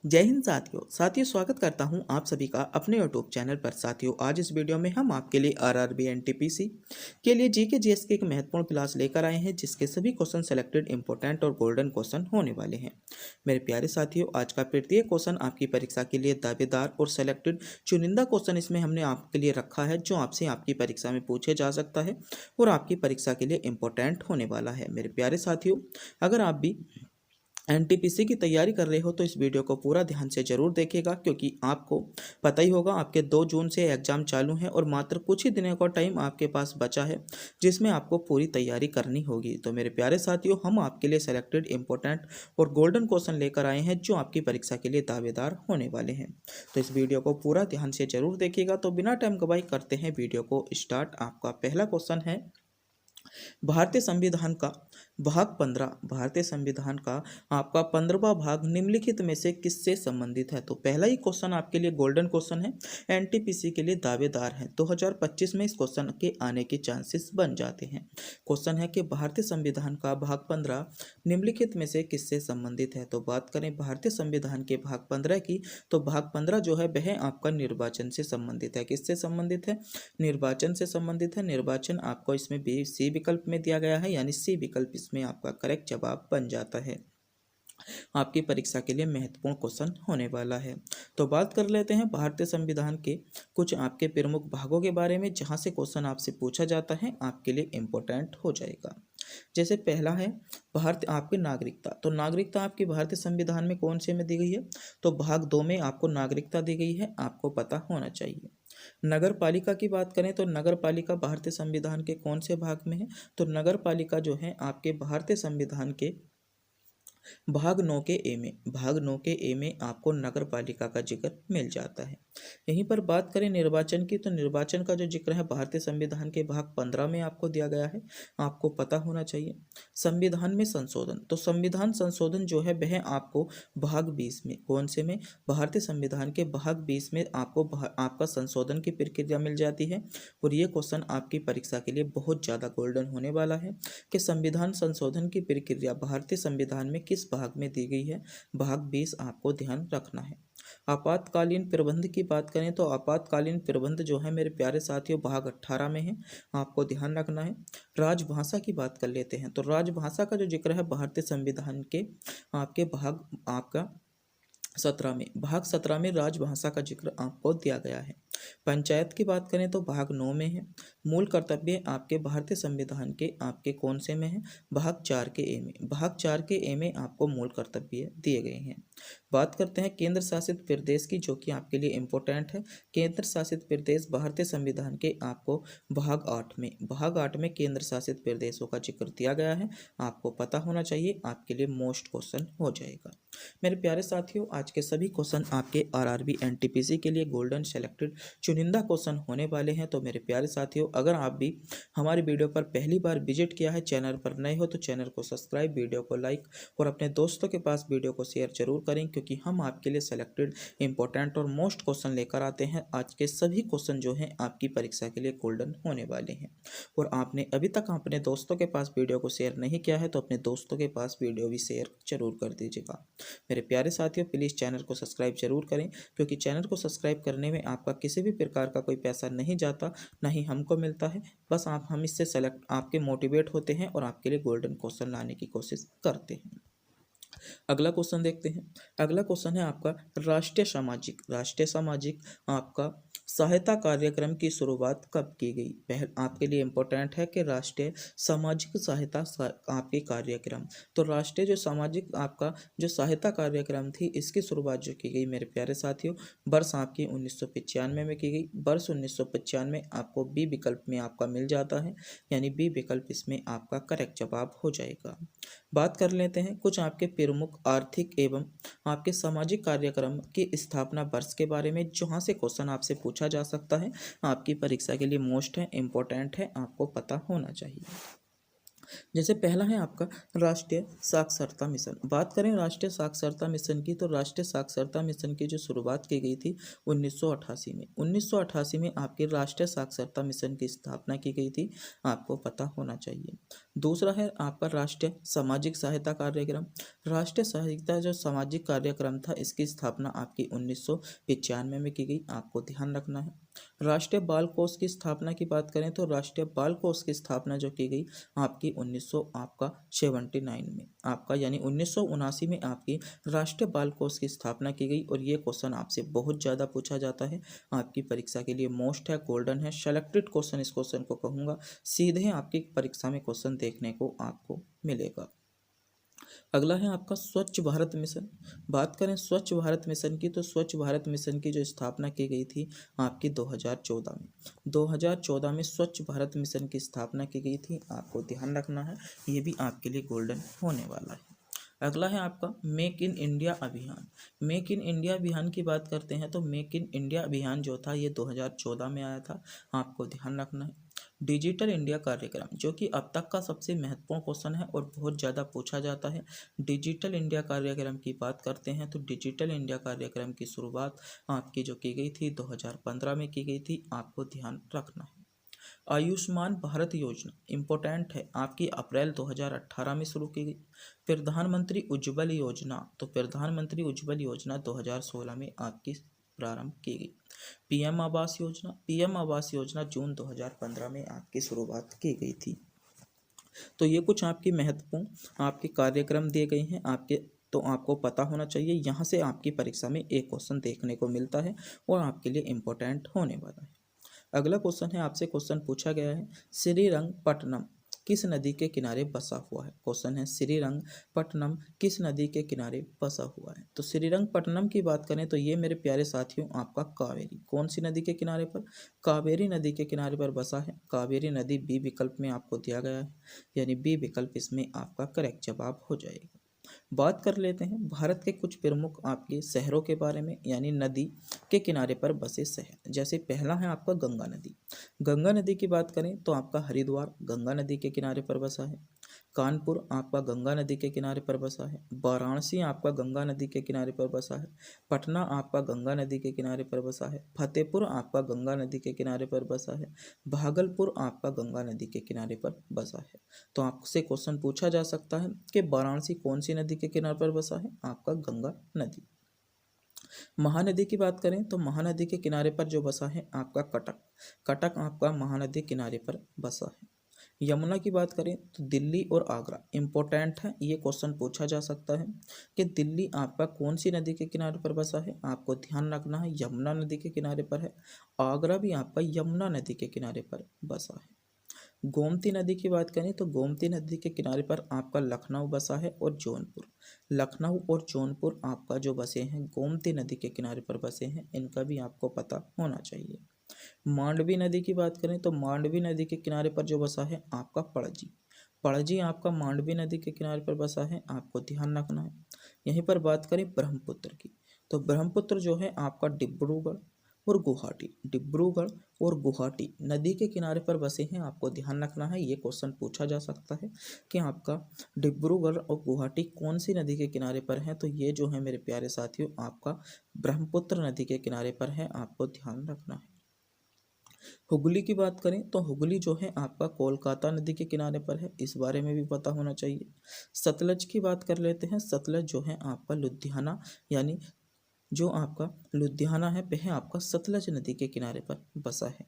जय हिंद साथियों स्वागत करता हूं आप सभी का अपने यूट्यूब चैनल पर। साथियों, आज इस वीडियो में हम आपके लिए आरआरबी एनटीपीसी के लिए जीके जीएस की एक महत्वपूर्ण क्लास लेकर आए हैं, जिसके सभी क्वेश्चन सेलेक्टेड इंपॉर्टेंट और गोल्डन क्वेश्चन होने वाले हैं। मेरे प्यारे साथियों, आज का प्रत्येक क्वेश्चन आपकी परीक्षा के लिए दावेदार और सेलेक्टेड चुनिंदा क्वेश्चन इसमें हमने आपके लिए रखा है, जो आपसे आपकी परीक्षा में पूछे जा सकता है और आपकी परीक्षा के लिए इंपॉर्टेंट होने वाला है। मेरे प्यारे साथियों, अगर आप भी एनटीपीसी की तैयारी कर रहे हो तो इस वीडियो को पूरा ध्यान से जरूर देखिएगा, क्योंकि आपको पता ही होगा आपके 2 जून से एग्जाम चालू हैं और मात्र कुछ ही दिनों का टाइम आपके पास बचा है, जिसमें आपको पूरी तैयारी करनी होगी। तो मेरे प्यारे साथियों, हम आपके लिए सेलेक्टेड इंपॉर्टेंट और गोल्डन क्वेश्चन लेकर आए हैं, जो आपकी परीक्षा के लिए दावेदार होने वाले हैं। तो इस वीडियो को पूरा ध्यान से जरूर देखिएगा। तो बिना टाइम गवाई करते हैं वीडियो को स्टार्ट। आपका पहला क्वेश्चन है, भारतीय संविधान का भाग 15, भारतीय संविधान का आपका 15वां भाग निम्नलिखित में से किससे संबंधित है? तो पहला ही क्वेश्चन आपके लिए गोल्डन क्वेश्चन है, एनटीपीसी के लिए दावेदार है। 2025 में इस क्वेश्चन के आने के चांसेस बन जाते हैं। क्वेश्चन है कि भारतीय संविधान का भाग 15 निम्नलिखित में से किससे संबंधित है? तो बात करें भारतीय संविधान के भाग 15 की, तो भाग 15 जो है वह आपका निर्वाचन से संबंधित है। किससे संबंधित है? निर्वाचन से संबंधित है। निर्वाचन आपको इसमें बी सी विकल्प में दिया गया है, यानी सी विकल्प इसमें आपका करेक्ट जवाब बन जाता है। आपकी परीक्षा के लिए महत्वपूर्ण क्वेश्चन होने वाला है। तो बात कर लेते हैं भारतीय संविधान के कुछ आपके प्रमुख भागों के बारे में, जहां से क्वेश्चन आपसे पूछा जाता है, आपके लिए इंपॉर्टेंट हो जाएगा। जैसे पहला है भारत आपकी नागरिकता। तो नागरिकता आपकी भारतीय संविधान में कौन से में दी गई है? तो भाग 2 में आपको नागरिकता दी गई है, आपको पता होना चाहिए। नगर पालिका की बात करें तो नगर पालिका भारतीय संविधान के कौन से भाग में है? तो नगर पालिका जो है आपके भारतीय संविधान के भाग 9 के ए में, भाग 9 के ए में आपको नगर पालिका का जिक्र मिल जाता है। यहीं पर बात करें निर्वाचन की, तो निर्वाचन का जो जिक्र है भारतीय संविधान के भाग 15 में आपको दिया गया है, आपको पता होना चाहिए। संविधान में संशोधन, तो संविधान संशोधन जो है वह आपको भाग 20 में, कौन से में? भारतीय संविधान के भाग 20 में आपको आपका संशोधन की प्रक्रिया मिल जाती है। और ये क्वेश्चन आपकी परीक्षा के लिए बहुत ज़्यादा गोल्डन होने वाला है कि संविधान संशोधन की प्रक्रिया भारतीय संविधान में किस भाग में दी गई है? भाग 20 आपको ध्यान रखना है। आपातकालीन प्रबंध की बात करें तो आपातकालीन प्रबंध जो है मेरे प्यारे साथियों भाग 18 में है, आपको ध्यान रखना है। राजभाषा की बात कर लेते हैं, तो राजभाषा का जो जिक्र है भारतीय संविधान के आपके भाग आपका 17 में, भाग 17 में राजभाषा का जिक्र आपको दिया गया है। पंचायत की बात करें तो भाग 9 में है। मूल कर्तव्य आपके भारतीय संविधान के आपके कौन से में है? भाग 4 के ए में, भाग 4 के ए में आपको मूल कर्तव्य दिए गए हैं। बात करते हैं केंद्र शासित प्रदेश की, जो कि आपके लिए इंपॉर्टेंट है। केंद्र शासित प्रदेश भारतीय संविधान के आपको भाग 8 में, भाग 8 में केंद्र शासित प्रदेशों का जिक्र दिया गया है, आपको पता होना चाहिए, आपके लिए मोस्ट क्वेश्चन हो जाएगा। मेरे प्यारे साथियों, आज के सभी क्वेश्चन आपके आरआरबी एनटीपीसी के लिए गोल्डन सेलेक्टेड चुनिंदा क्वेश्चन होने वाले हैं। तो मेरे प्यारे साथियों, अगर आप भी हमारी वीडियो पर पहली बार विजिट किया है, चैनल पर नए हो तो चैनल को सब्सक्राइब, वीडियो को लाइक और अपने दोस्तों के पास वीडियो को शेयर जरूर करें, क्योंकि हम आपके लिए सेलेक्टेड इंपॉर्टेंट और मोस्ट क्वेश्चन लेकर आते हैं। आज के सभी क्वेश्चन जो हैं आपकी परीक्षा के लिए गोल्डन होने वाले हैं। और आपने अभी तक अपने दोस्तों के पास वीडियो को शेयर नहीं किया है, तो अपने दोस्तों के पास वीडियो भी शेयर जरूर कर दीजिएगा। मेरे प्यारे साथियों, प्लीज़ चैनल को सब्सक्राइब जरूर करें, क्योंकि चैनल को सब्सक्राइब करने में आपका किसी भी प्रकार का कोई पैसा नहीं जाता, ना ही हमको मिलता है। बस हम इससे सेलेक्ट आपके मोटिवेट होते हैं और आपके लिए गोल्डन क्वेश्चन लाने की कोशिश करते हैं। अगला क्वेश्चन देखते हैं। अगला क्वेश्चन है आपका राष्ट्रीय सामाजिक आपका सहायता कार्यक्रम की शुरुआत कब की गई? आपके लिए इंपॉर्टेंट है कि राष्ट्रीय सामाजिक सहायता आपके कार्यक्रम, तो राष्ट्रीय जो सामाजिक आपका जो सहायता कार्यक्रम थी, इसकी शुरुआत जो की गई मेरे प्यारे साथियों, वर्ष आपकी 1995 में की गई। वर्ष 1995 आपको बी विकल्प में आपका मिल जाता है, यानी बी विकल्प इसमें आपका करेक्ट जवाब हो जाएगा। बात कर लेते हैं कुछ आपके प्रमुख आर्थिक एवं आपके सामाजिक कार्यक्रम की स्थापना वर्ष के बारे में, जहां से क्वेश्चन आपसे पूछा जा सकता है, आपकी परीक्षा के लिए मोस्ट है, इंपॉर्टेंट है, आपको पता होना चाहिए। जैसे पहला है आपका राष्ट्रीय साक्षरता मिशन। बात करें राष्ट्रीय साक्षरता मिशन की, तो राष्ट्रीय साक्षरता मिशन की जो शुरुआत की गई थी 1988 में, 1988 में आपके राष्ट्रीय साक्षरता मिशन की स्थापना की गई थी, आपको पता होना चाहिए। दूसरा है आपका राष्ट्रीय सामाजिक सहायता कार्यक्रम। राष्ट्रीय सहायता जो सामाजिक कार्यक्रम था, इसकी स्थापना आपकी 1995 में की गई, आपको ध्यान रखना है। राष्ट्रीय बाल कोष की स्थापना की बात करें तो राष्ट्रीय बाल कोष की स्थापना जो की गई आपकी 1979 में, आपका यानी 1979 में आपकी राष्ट्रीय बाल कोष की स्थापना की गई। और ये क्वेश्चन आपसे बहुत ज़्यादा पूछा जाता है, आपकी परीक्षा के लिए मोस्ट है, गोल्डन है, सेलेक्टेड क्वेश्चन इस क्वेश्चन को कहूँगा, सीधे आपकी परीक्षा में क्वेश्चन देखने को आपको मिलेगा। अगला है आपका स्वच्छ भारत मिशन। बात करें स्वच्छ भारत मिशन की, तो स्वच्छ भारत मिशन की जो स्थापना की गई थी आपकी 2014 में, 2014 में स्वच्छ भारत मिशन की स्थापना की गई थी, आपको ध्यान रखना है, ये भी आपके लिए गोल्डन होने वाला है। अगला है आपका मेक इन इंडिया अभियान। मेक इन इंडिया अभियान की बात करते हैं तो मेक इन इंडिया अभियान जो था ये 2014 में आया था, आपको ध्यान रखना है। डिजिटल इंडिया कार्यक्रम जो कि अब तक का सबसे महत्वपूर्ण क्वेश्चन है और बहुत ज़्यादा पूछा जाता है। डिजिटल इंडिया कार्यक्रम की बात करते हैं तो डिजिटल इंडिया कार्यक्रम की शुरुआत आपकी जो की गई थी 2015 में की गई थी, आपको ध्यान रखना है। आयुष्मान भारत योजना इम्पोर्टेंट है, आपकी अप्रैल 2018 में शुरू की गई। प्रधानमंत्री उज्ज्वल योजना, तो प्रधानमंत्री उज्ज्वल योजना 2016 में आपकी प्रारंभ की गई। पीएम आवास योजना, पीएम आवास योजना जून 2015 में आपकी शुरुआत की गई थी। तो ये कुछ आपकी महत्वपूर्ण आपके कार्यक्रम दिए गए हैं आपके, तो आपको पता होना चाहिए, यहाँ से आपकी परीक्षा में एक क्वेश्चन देखने को मिलता है और आपके लिए इम्पोर्टेंट होने वाला है। अगला क्वेश्चन है, आपसे क्वेश्चन पूछा गया है, श्रीरंगपट्टनम किस नदी के किनारे बसा हुआ है। क्वेश्चन है श्रीरंगपट्टनम किस नदी के किनारे बसा हुआ है। तो श्रीरंगपट्टनम की बात करें तो ये मेरे प्यारे साथियों आपका कावेरी, कौन सी नदी के किनारे पर, कावेरी नदी के किनारे पर बसा है। कावेरी नदी बी विकल्प में आपको दिया गया है, यानी बी विकल्प इसमें आपका करेक्ट जवाब हो जाएगा। बात कर लेते हैं भारत के कुछ प्रमुख आपके शहरों के बारे में, यानी नदी के किनारे पर बसे शहर। जैसे पहला है आपका गंगा नदी। गंगा नदी की बात करें तो आपका हरिद्वार गंगा नदी के किनारे पर बसा है। कानपुर आपका गंगा नदी के किनारे पर बसा है। वाराणसी आपका गंगा नदी के किनारे पर बसा है। पटना आपका गंगा नदी के किनारे पर बसा है। फतेहपुर आपका गंगा नदी के किनारे पर बसा है। भागलपुर आपका गंगा नदी के किनारे पर बसा है। तो आपसे क्वेश्चन पूछा जा सकता है कि वाराणसी कौन सी नदी के किनारे पर बसा है, आपका गंगा नदी। महानदी की बात करें तो महानदी के किनारे पर जो बसा है आपका कटक, कटक आपका महानदी किनारे पर बसा है। यमुना की बात करें तो दिल्ली और आगरा इम्पोर्टेंट है, ये क्वेश्चन पूछा जा सकता है कि दिल्ली आपका कौन सी नदी के किनारे पर बसा है, आपको ध्यान रखना है यमुना नदी के किनारे पर है। आगरा भी आपका यमुना नदी के किनारे पर बसा है। गोमती नदी की बात करें तो गोमती नदी के किनारे पर आपका लखनऊ बसा है और जौनपुर, लखनऊ और जौनपुर आपका जो बसे हैं गोमती नदी के किनारे पर बसे हैं, इनका भी आपको पता होना चाहिए। मांडवी नदी की बात करें तो मांडवी नदी के किनारे पर जो बसा है आपका पणजी, पणजी आपका मांडवी नदी के किनारे पर बसा है, आपको ध्यान रखना है। यहीं पर बात करें ब्रह्मपुत्र की, तो ब्रह्मपुत्र जो है आपका डिब्रूगढ़ और गुवाहाटी, डिब्रूगढ़ और गुवाहाटी नदी के किनारे पर बसे हैं, आपको ध्यान रखना है। ये क्वेश्चन पूछा जा सकता है कि आपका डिब्रूगढ़ और गुवाहाटी कौन सी नदी के किनारे पर है, तो ये जो है मेरे प्यारे साथियों आपका ब्रह्मपुत्र नदी के किनारे पर है, आपको ध्यान रखना है। हुगली की बात करें तो हुगली जो है आपका कोलकाता नदी के किनारे पर है, इस बारे में भी पता होना चाहिए। सतलज की बात कर लेते हैं, सतलज जो है आपका लुधियाना, यानी जो आपका लुधियाना है वह आपका सतलज नदी के किनारे पर बसा है।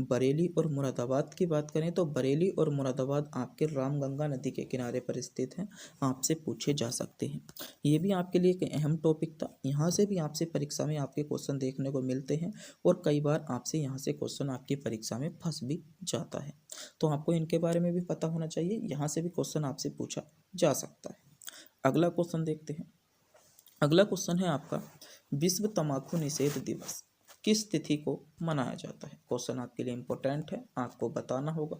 बरेली और मुरादाबाद की बात करें तो बरेली और मुरादाबाद आपके रामगंगा नदी के किनारे पर स्थित हैं, आपसे पूछे जा सकते हैं। ये भी आपके लिए एक अहम टॉपिक था, यहाँ से भी आपसे परीक्षा में आपके क्वेश्चन देखने को मिलते हैं और कई बार आपसे यहाँ से क्वेश्चन आपकी परीक्षा में फंस भी जाता है, तो आपको इनके बारे में भी पता होना चाहिए, यहाँ से भी क्वेश्चन आपसे पूछा जा सकता है। अगला क्वेश्चन देखते हैं। अगला क्वेश्चन है आपका विश्व तंबाकू निषेध दिवस किस तिथि को मनाया जाता है। क्वेश्चन आपके लिए इम्पोर्टेंट है, आपको बताना होगा।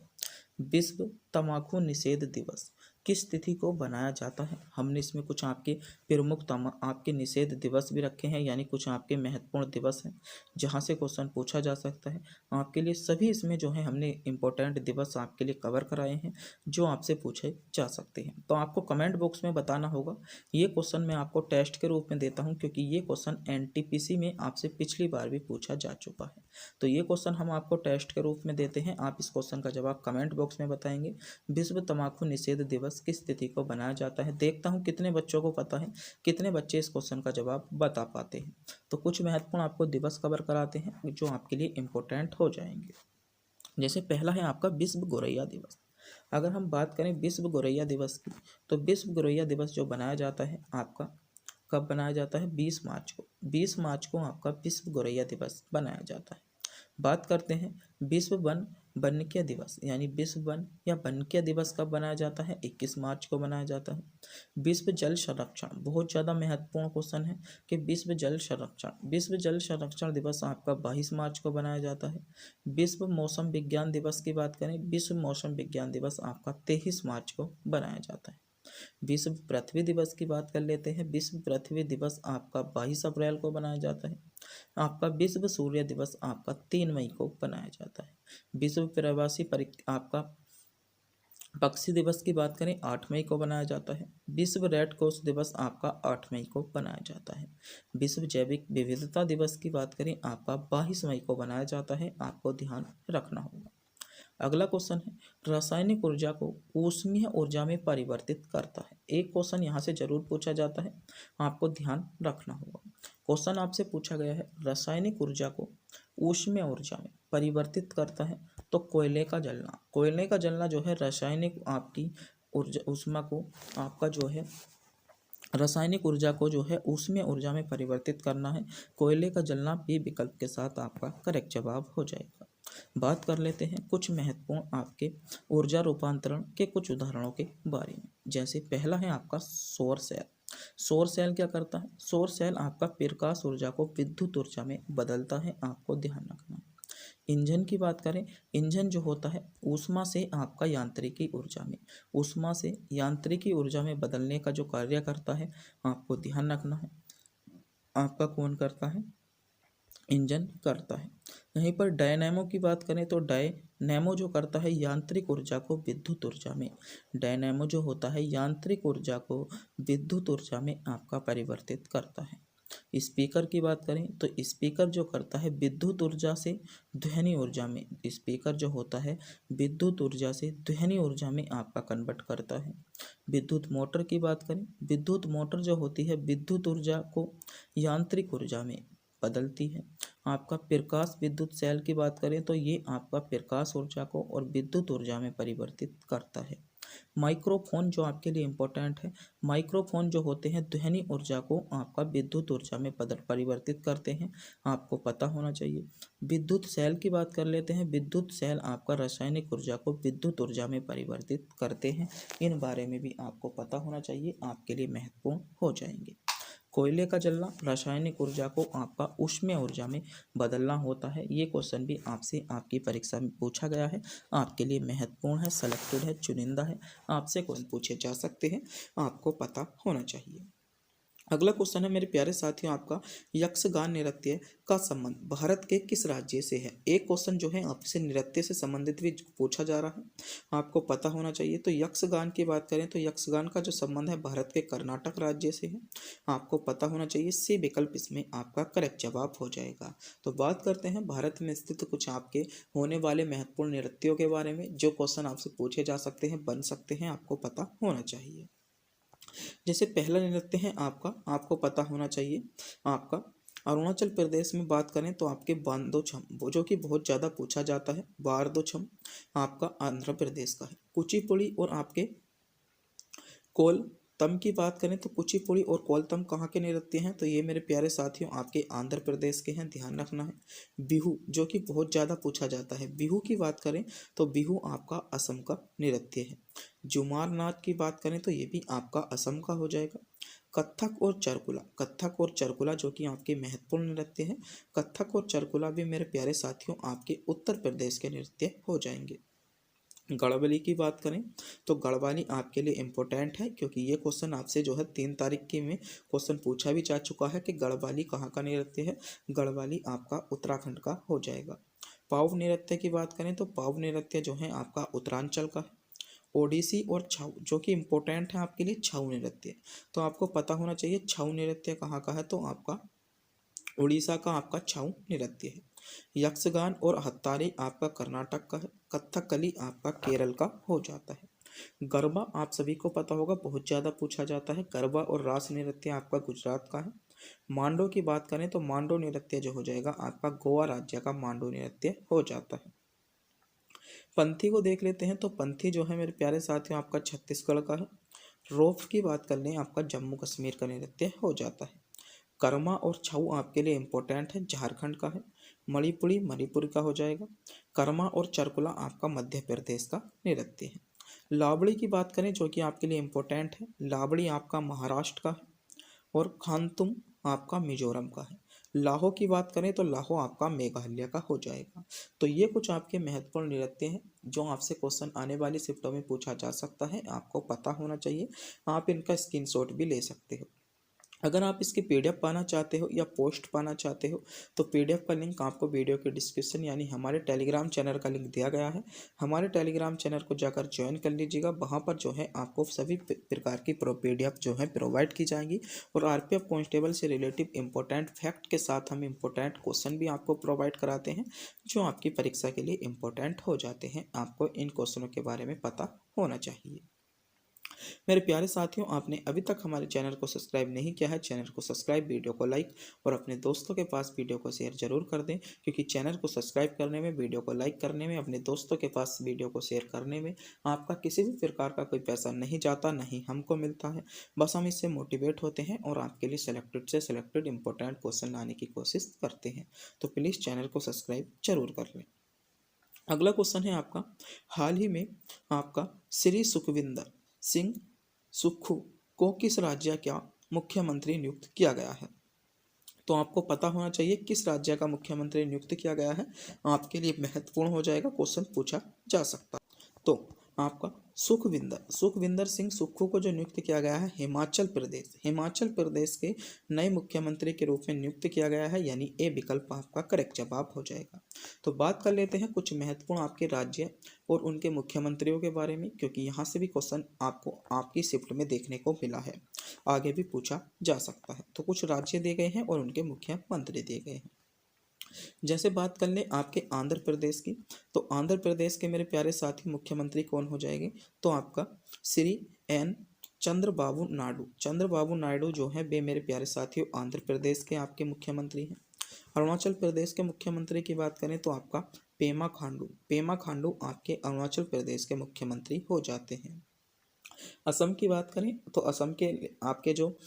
विश्व तंबाकू निषेध दिवस किस तिथि को बनाया जाता है। हमने इसमें कुछ आपके प्रमुख आपके निषेध दिवस भी रखे हैं, यानी कुछ आपके महत्वपूर्ण दिवस हैं जहाँ से क्वेश्चन पूछा जा सकता है आपके लिए। सभी इसमें जो है हमने इम्पोर्टेंट दिवस आपके लिए कवर कराए हैं जो आपसे पूछे जा सकते हैं। तो आपको कमेंट बॉक्स में बताना होगा। ये क्वेश्चन मैं आपको टेस्ट के रूप में देता हूँ क्योंकि ये क्वेश्चन एनटीपीसी में आपसे पिछली बार भी पूछा जा चुका है। तो ये क्वेश्चन हम आपको टेस्ट के रूप में देते हैं। आप इस क्वेश्चन का जवाब कमेंट बॉक्स में बताएंगे। विश्व तंबाकू निषेध दिवस किस तिथि को बनाया जाता है। देखता हूँ कितने बच्चों को पता है, कितने बच्चे इस क्वेश्चन का जवाब बता पाते हैं। तो कुछ महत्वपूर्ण आपको दिवस कवर कराते हैं जो आपके लिए इम्पोर्टेंट हो जाएंगे। जैसे पहला है आपका विश्व गोरैया दिवस। अगर हम बात करें विश्व गोरैया दिवस की, तो विश्व गोरैया दिवस जो बनाया जाता है आपका कब बनाया जाता है, 20 मार्च को। 20 मार्च को आपका विश्व गोरैया दिवस बनाया जाता है। बात करते हैं विश्व वन वन्यकीय दिवस, यानी विश्व वन या वन्यकीय दिवस कब बनाया जाता है, 21 मार्च को बनाया जाता है। विश्व जल संरक्षण, बहुत ज़्यादा महत्वपूर्ण क्वेश्चन है कि विश्व जल संरक्षण दिवस आपका 22 मार्च को बनाया जाता है। विश्व मौसम विज्ञान दिवस की बात करें, विश्व मौसम विज्ञान दिवस आपका 23 मार्च को बनाया जाता है। विश्व पृथ्वी दिवस की बात कर लेते हैं। विश्व पृथ्वी दिवस आपका 22 अप्रैल को बनाया जाता है। आपका विश्व सूर्य दिवस आपका 3 मई को बनाया जाता है। विश्व प्रवासी आपका पक्षी दिवस की बात करें 8 मई को बनाया जाता है। विश्व रेड क्रॉस दिवस आपका 8 मई को बनाया जाता है। विश्व जैविक विविधता दिवस की बात करें आपका 22 मई को बनाया जाता है। आपको ध्यान रखना होगा। अगला क्वेश्चन है रासायनिक ऊर्जा को ऊष्मीय ऊर्जा में परिवर्तित करता है। एक क्वेश्चन यहाँ से जरूर पूछा जाता है, आपको ध्यान रखना होगा। क्वेश्चन आपसे पूछा गया है रासायनिक ऊर्जा को ऊष्मीय ऊर्जा में परिवर्तित करता है, तो कोयले का जलना जो है रासायनिक आपकी ऊर्जा ऊष्मा को आपका जो है रासायनिक ऊर्जा को जो है ऊष्मीय ऊर्जा में परिवर्तित करना है। कोयले का जलना बी विकल्प के साथ आपका करेक्ट जवाब हो जाएगा। बात कर लेते हैं कुछ महत्वपूर्ण आपके ऊर्जा रूपांतरण के कुछ उदाहरणों के बारे में। जैसे पहला है आपका सौर सेल। सौर सेल क्या करता है, सौर सेल आपका प्रकाश ऊर्जा को विद्युत ऊर्जा में बदलता है। आपको ध्यान रखना है। इंजन की बात करें, इंजन जो होता है ऊष्मा से आपका यांत्रिकी ऊर्जा में बदलने का जो कार्य करता है, आपको ध्यान रखना है। आपका कौन करता है, इंजन करता है। यहीं पर डायनेमो की बात करें तो डायनेमो जो करता है यांत्रिक ऊर्जा को विद्युत ऊर्जा में, डायनेमो जो होता है यांत्रिक ऊर्जा को विद्युत ऊर्जा में आपका परिवर्तित करता है। स्पीकर की बात करें तो स्पीकर जो करता है विद्युत ऊर्जा से ध्वनि ऊर्जा में, स्पीकर जो होता है विद्युत ऊर्जा से ध्वनि ऊर्जा में आपका कन्वर्ट करता है। विद्युत मोटर की बात करें, विद्युत मोटर जो होती है विद्युत ऊर्जा को यांत्रिक ऊर्जा में बदलती है। आपका प्रकाश विद्युत सेल की बात करें तो ये आपका प्रकाश ऊर्जा को और विद्युत ऊर्जा में परिवर्तित करता है। माइक्रोफोन जो आपके लिए इम्पोर्टेंट है, माइक्रोफोन जो होते हैं ध्वनि ऊर्जा को आपका विद्युत ऊर्जा में परिवर्तित करते हैं। आपको पता होना चाहिए। विद्युत सेल की बात कर लेते हैं। विद्युत सेल आपका रासायनिक ऊर्जा को विद्युत ऊर्जा में परिवर्तित करते हैं। इन बारे में भी आपको पता होना चाहिए, आपके लिए महत्वपूर्ण हो जाएंगे। कोयले का जलना रासायनिक ऊर्जा को आपका ऊष्मीय ऊर्जा में बदलना होता है। ये क्वेश्चन भी आपसे आपकी परीक्षा में पूछा गया है, आपके लिए महत्वपूर्ण है, सेलेक्टेड है, चुनिंदा है, आपसे क्वेश्चन पूछे जा सकते हैं, आपको पता होना चाहिए। अगला क्वेश्चन है मेरे प्यारे साथियों आपका यक्षगान नृत्य का संबंध भारत के किस राज्य से है। एक क्वेश्चन जो है आपसे नृत्य से संबंधित भी पूछा जा रहा है, आपको पता होना चाहिए। तो यक्षगान की बात करें तो यक्षगान का जो संबंध है भारत के कर्नाटक राज्य से है। आपको पता होना चाहिए। सी विकल्प इसमें आपका करेक्ट जवाब हो जाएगा। तो बात करते हैं भारत में स्थित कुछ आपके होने वाले महत्वपूर्ण नृत्यों के बारे में, जो क्वेश्चन आपसे पूछे जा सकते हैं, बन सकते हैं, आपको पता होना चाहिए। जैसे पहला नृत्य है आपका, आपको पता होना चाहिए आपका अरुणाचल प्रदेश में बात करें तो आपके बांदो छम, वो जो कि बहुत ज़्यादा पूछा जाता है। बारदो छम आपका आंध्र प्रदेश का है। कुचिपुड़ी और आपके कोलतम की बात करें तो कुचिपुड़ी और कोलतम कहाँ के नृत्य हैं, तो ये मेरे प्यारे साथियों आपके आंध्र प्रदेश के हैं, ध्यान रखना है। बिहू जो कि बहुत ज़्यादा पूछा जाता है, बिहू की बात करें तो बिहू आपका असम का नृत्य है। जुमार नाच की बात करें तो ये भी आपका असम का हो जाएगा। कत्थक और चरकुला जो कि आपके महत्वपूर्ण नृत्य हैं, कत्थक और चरकुला भी मेरे प्यारे साथियों आपके उत्तर प्रदेश के नृत्य हो जाएंगे। गढ़वाली की बात करें तो गढ़वाली आपके लिए इम्पोर्टेंट है, क्योंकि ये क्वेश्चन आपसे जो है 3 तारीख के में क्वेश्चन पूछा भी जा चुका है कि गढ़वाली कहाँ का नृत्य है। गढ़वाली आपका उत्तराखंड का हो जाएगा। पाव नृत्य की बात करें तो पाव नृत्य जो है आपका उत्तरांचल का है। ओडिसी और छऊ जो कि इम्पोर्टेंट है आपके लिए, छऊ नृत्य तो आपको पता होना चाहिए छऊ नृत्य कहाँ का है, तो आपका उड़ीसा का आपका छऊ नृत्य है। यक्षगान और हत्तारी आपका कर्नाटक का है। कथकली आपका केरल का हो जाता है। गरबा आप सभी को पता होगा, बहुत ज़्यादा पूछा जाता है। गरबा और रास नृत्य आपका गुजरात का है। मांडो की बात करें तो मांडो नृत्य जो हो जाएगा आपका गोवा राज्य का मांडो नृत्य हो जाता है। पंथी को देख लेते हैं तो पंथी जो है मेरे प्यारे साथियों आपका छत्तीसगढ़ का है। रोफ की बात कर लें आपका जम्मू कश्मीर का नृत्य हो जाता है। कर्मा और छऊ आपके लिए इम्पोर्टेंट है, झारखंड का है। मणिपुरी मणिपुर का हो जाएगा। कर्मा और चरकुला आपका मध्य प्रदेश का नृत्य है। लावड़ी की बात करें जो कि आपके लिए इम्पोर्टेंट है, लावड़ी आपका महाराष्ट्र का है। और खानतुम आपका मिजोरम का है। लाहो की बात करें तो लाहो आपका मेघालय का हो जाएगा। तो ये कुछ आपके महत्वपूर्ण नृत्य हैं जो आपसे क्वेश्चन आने वाली शिफ्टों में पूछा जा सकता है, आपको पता होना चाहिए। आप इनका स्क्रीनशॉट भी ले सकते हो। अगर आप इसकी पीडीएफ पाना चाहते हो या पोस्ट पाना चाहते हो तो पीडीएफ का लिंक आपको वीडियो के डिस्क्रिप्शन यानी हमारे टेलीग्राम चैनल का लिंक दिया गया है। हमारे टेलीग्राम चैनल को जाकर ज्वाइन कर लीजिएगा। वहाँ पर जो है आपको सभी प्रकार की पीडीएफ जो है प्रोवाइड की जाएंगी और आरपीएफ कांस्टेबल से रिलेटिव इंपॉर्टेंट फैक्ट के साथ हम इंपॉर्टेंट क्वेश्चन भी आपको प्रोवाइड कराते हैं जो आपकी परीक्षा के लिए इम्पोर्टेंट हो जाते हैं। आपको इन क्वेश्चनों के बारे में पता होना चाहिए। मेरे प्यारे साथियों, आपने अभी तक हमारे चैनल को सब्सक्राइब नहीं किया है, चैनल को सब्सक्राइब, वीडियो को लाइक और अपने दोस्तों के पास वीडियो को शेयर जरूर कर दें, क्योंकि चैनल को सब्सक्राइब करने में, वीडियो को लाइक करने में, अपने दोस्तों के पास वीडियो को शेयर करने में आपका किसी भी प्रकार का कोई पैसा नहीं जाता, नहीं हमको मिलता है। बस हम इससे मोटिवेट होते हैं और आपके लिए सेलेक्टेड से सेलेक्टेड इंपॉर्टेंट क्वेश्चन लाने की कोशिश करते हैं। तो प्लीज़ चैनल को सब्सक्राइब जरूर कर लें। अगला क्वेश्चन है आपका, हाल ही में आपका श्री सुखविंदर सिंह सुक्खू को किस राज्य का मुख्यमंत्री नियुक्त किया गया है। तो आपको पता होना चाहिए किस राज्य का मुख्यमंत्री नियुक्त किया गया है, आपके लिए महत्वपूर्ण हो जाएगा, क्वेश्चन पूछा जा सकता है। तो आपका सुखविंदर सिंह सुक्खू को जो नियुक्त किया गया है हिमाचल प्रदेश के नए मुख्यमंत्री के रूप में नियुक्त किया गया है, यानी ए विकल्प आपका करेक्ट जवाब हो जाएगा। तो बात कर लेते हैं कुछ महत्वपूर्ण आपके राज्य और उनके मुख्यमंत्रियों के बारे में, क्योंकि यहाँ से भी क्वेश्चन आपको आपकी शिफ्ट में देखने को मिला है, आगे भी पूछा जा सकता है। तो कुछ राज्य दिए गए हैं और उनके मुख्यमंत्री दिए गए हैं। जैसे बात कर लें आपके आंध्र प्रदेश की, तो आंध्र प्रदेश के मेरे प्यारे साथी मुख्यमंत्री कौन हो जाएंगे, तो आपका श्री एन चंद्रबाबू नायडू जो है वे मेरे प्यारे साथियों आंध्र प्रदेश के आपके मुख्यमंत्री हैं। अरुणाचल प्रदेश के मुख्यमंत्री की बात करें तो आपका पेमा खांडू आपके अरुणाचल प्रदेश के मुख्यमंत्री हो जाते हैं। असम की बात करें तो असम के आपके जो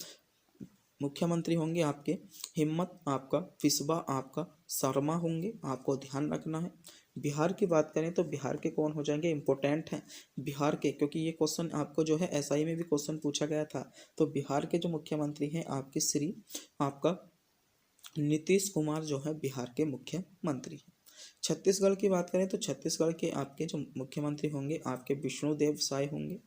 मुख्यमंत्री होंगे आपके हिम्मत आपका फिस्बा आपका शर्मा होंगे, आपको ध्यान रखना है। बिहार की बात करें तो बिहार के कौन हो जाएंगे, इंपॉर्टेंट हैं बिहार के, क्योंकि ये क्वेश्चन आपको जो है एसआई में भी क्वेश्चन पूछा गया था। तो बिहार के जो मुख्यमंत्री हैं आपके श्री आपका नीतीश कुमार जो है बिहार के मुख्यमंत्री हैं। छत्तीसगढ़ की बात करें तो छत्तीसगढ़ के आपके जो मुख्यमंत्री होंगे आपके विष्णुदेव साय होंगे।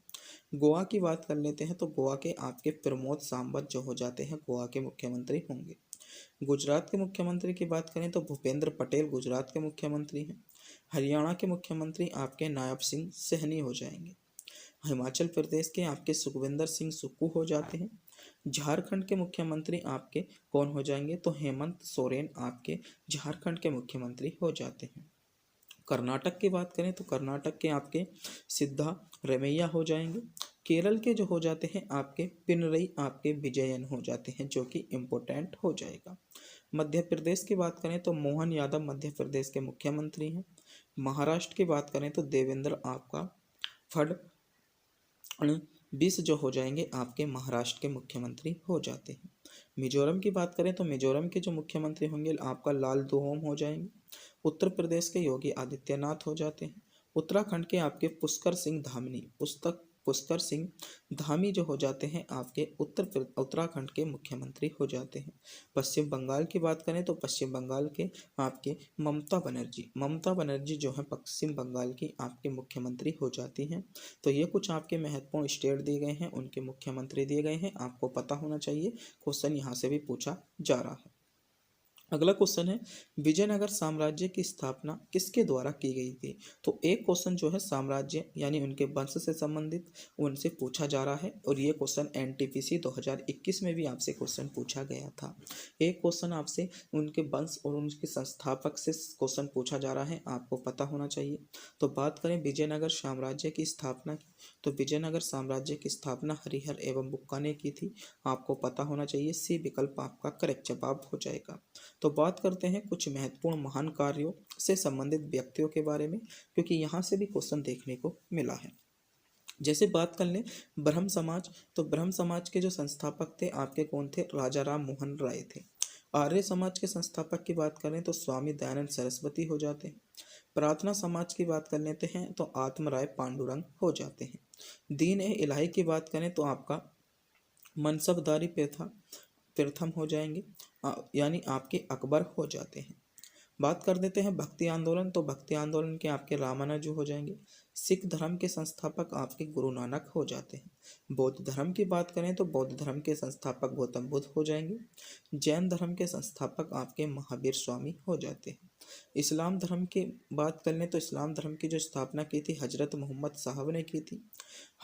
गोवा की बात कर लेते हैं तो गोवा के आपके प्रमोद सावंत जो हो जाते हैं गोवा के मुख्यमंत्री होंगे। गुजरात के मुख्यमंत्री की बात करें तो भूपेंद्र पटेल गुजरात के मुख्यमंत्री हैं। हरियाणा के मुख्यमंत्री आपके नायब सिंह सैनी हो जाएंगे। हिमाचल प्रदेश के आपके सुखविंदर सिंह सुक्खू हो जाते हैं। झारखंड के मुख्यमंत्री आपके कौन हो जाएंगे, तो हेमंत सोरेन आपके झारखंड के मुख्यमंत्री हो जाते हैं। कर्नाटक की बात करें तो कर्नाटक के आपके सिद्धा रमैया हो जाएंगे। केरल के जो हो जाते हैं आपके पिनरई आपके विजयन हो जाते हैं, जो कि इम्पोर्टेंट हो जाएगा। मध्य प्रदेश की बात करें तो मोहन यादव मध्य प्रदेश के मुख्यमंत्री हैं। महाराष्ट्र की बात करें तो देवेंद्र आपका फडणवीस जो हो जाएंगे आपके महाराष्ट्र के मुख्यमंत्री हो जाते हैं। मिजोरम की बात करें तो मिजोरम के जो मुख्यमंत्री होंगे आपका लाल दोहोम हो जाएंगे। उत्तर प्रदेश के योगी आदित्यनाथ हो जाते हैं। उत्तराखंड के आपके पुष्कर सिंह धामी पुष्कर सिंह धामी जो हो जाते हैं आपके उत्तराखंड के मुख्यमंत्री हो जाते हैं। पश्चिम बंगाल की बात करें तो पश्चिम बंगाल के आपके ममता बनर्जी जो है पश्चिम बंगाल की आपके मुख्यमंत्री हो जाती हैं। तो ये कुछ आपके महत्वपूर्ण स्टेट दिए गए हैं, उनके मुख्यमंत्री दिए गए हैं, आपको पता होना चाहिए। क्वेश्चन यहाँ से भी पूछा जा रहा है। अगला क्वेश्चन है विजयनगर साम्राज्य की स्थापना किसके द्वारा की गई थी। तो एक क्वेश्चन जो है साम्राज्य यानी उनके वंश से संबंधित उनसे पूछा जा रहा है, और ये क्वेश्चन एनटीपीसी 2021 में भी आपसे क्वेश्चन पूछा गया था। एक क्वेश्चन आपसे उनके वंश और उनके संस्थापक से क्वेश्चन पूछा जा रहा है, आपको पता होना चाहिए। तो बात करें विजयनगर साम्राज्य की स्थापना की, तो विजयनगर साम्राज्य की स्थापना हरिहर एवं बुक्का ने की थी, आपको पता होना चाहिए। सी विकल्प आपका करेक्ट जवाब हो जाएगा। तो बात करते हैं कुछ महत्वपूर्ण महान कार्यों से संबंधित व्यक्तियों के बारे में, क्योंकि यहाँ से भी क्वेश्चन देखने को मिला है। जैसे बात कर लें ब्रह्म समाज, तो ब्रह्म समाज के जो संस्थापक थे आपके कौन थे, राजा राम मोहन राय थे। आर्य समाज के संस्थापक की बात करें तो स्वामी दयानंद सरस्वती हो जाते हैं। प्रार्थना समाज की बात कर लेते हैं तो आत्म राय पांडुरंग हो जाते हैं। दीन ए इलाही की बात करें तो आपका मनसबदारी प्रथम हो जाएंगे, यानी आपके अकबर हो जाते हैं। बात कर देते हैं भक्ति आंदोलन, तो भक्ति आंदोलन के आपके रामानुज हो जाएंगे। सिख धर्म के संस्थापक आपके गुरु नानक हो जाते हैं। बौद्ध धर्म की बात करें तो बौद्ध धर्म के संस्थापक गौतम बुद्ध हो जाएंगे। जैन धर्म के संस्थापक आपके महावीर स्वामी हो जाते हैं। इस्लाम धर्म की बात कर लें तो इस्लाम धर्म की जो स्थापना की थी हजरत मोहम्मद साहब ने की थी।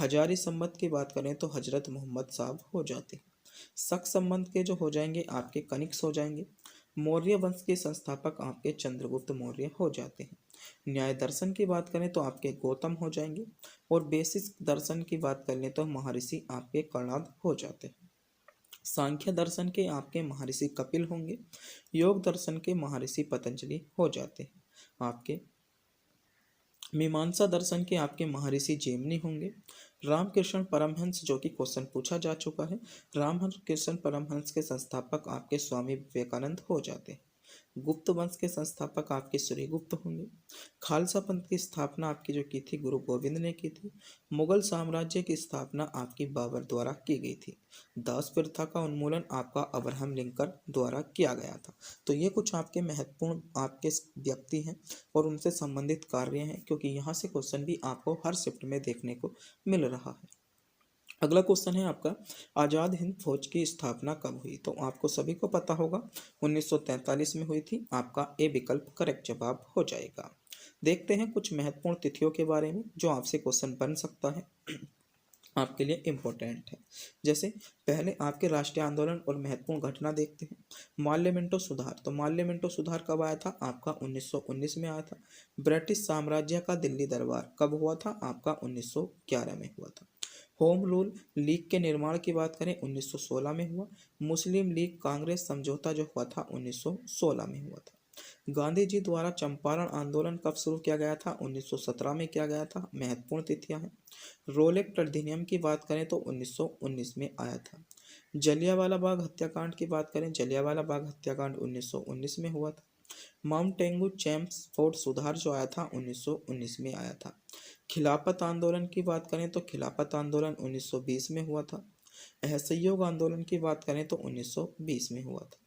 हजारी संबत की बात करें तो हजरत मोहम्मद साहब हो जाते हैं। शक संबंध के जो हो जाएंगे आपके कनिक्स हो जाएंगे। मौर्य वंश के संस्थापक आपके चंद्रगुप्त मौर्य हो जाते हैं। न्याय दर्शन की बात करें तो आपके गौतम हो जाएंगे, और बेसिक दर्शन की बात कर लें तो महर्षि आपके कर्णाद हो जाते हैं। सांख्य दर्शन के आपके महर्षि कपिल होंगे। योग दर्शन के महर्षि पतंजलि हो जाते हैं। आपके मीमांसा दर्शन के आपके महर्षि जैमिनी होंगे। रामकृष्ण परमहंस, जो कि क्वेश्चन पूछा जा चुका है, रामकृष्ण परमहंस के संस्थापक आपके स्वामी विवेकानंद हो जाते हैं। गुप्त वंश के संस्थापक आपके श्री गुप्त होंगे। खालसा पंथ की स्थापना आपकी जो की थी गुरु गोविंद ने की थी। मुगल साम्राज्य की स्थापना आपकी बाबर द्वारा की गई थी। दास प्रथा का उन्मूलन आपका अब्राहम लिंकन द्वारा किया गया था। तो ये कुछ आपके महत्वपूर्ण आपके व्यक्ति हैं और उनसे संबंधित कार्य हैं, क्योंकि यहाँ से क्वेश्चन भी आपको हर शिफ्ट में देखने को मिल रहा है। अगला क्वेश्चन है आपका आज़ाद हिंद फौज की स्थापना कब हुई। तो आपको सभी को पता होगा 1943 में हुई थी, आपका ए विकल्प करेक्ट जवाब हो जाएगा। देखते हैं कुछ महत्वपूर्ण तिथियों के बारे में जो आपसे क्वेश्चन बन सकता है, आपके लिए इम्पोर्टेंट है। जैसे पहले आपके राष्ट्रीय आंदोलन और महत्वपूर्ण घटना देखते हैं। माल्य मिंटो सुधार, तो माल्य मिंटो सुधार कब आया था, आपका 1919 में आया था। ब्रिटिश साम्राज्य का दिल्ली दरबार कब हुआ था, आपका 1911 में हुआ था। होम रूल लीग के निर्माण की बात करें 1916 में हुआ। मुस्लिम लीग कांग्रेस समझौता जो हुआ था 1916 में हुआ था। गांधी जी द्वारा चंपारण आंदोलन कब शुरू किया गया था, 1917 में किया गया था। महत्वपूर्ण तिथियां हैं। रोलेक्ट अधिनियम की बात करें तो 1919 में आया था। जलियांवाला बाग हत्याकांड की बात करें, जलियांवाला बाग हत्याकांड 1919 में हुआ था। माउंट टेंगू चैम्प्सफोर्ड सुधार जो आया था 1919 में आया था। खिलाफत आंदोलन की बात करें तो खिलाफत आंदोलन 1920 में हुआ था। असहयोग आंदोलन की बात करें तो 1920 में हुआ था।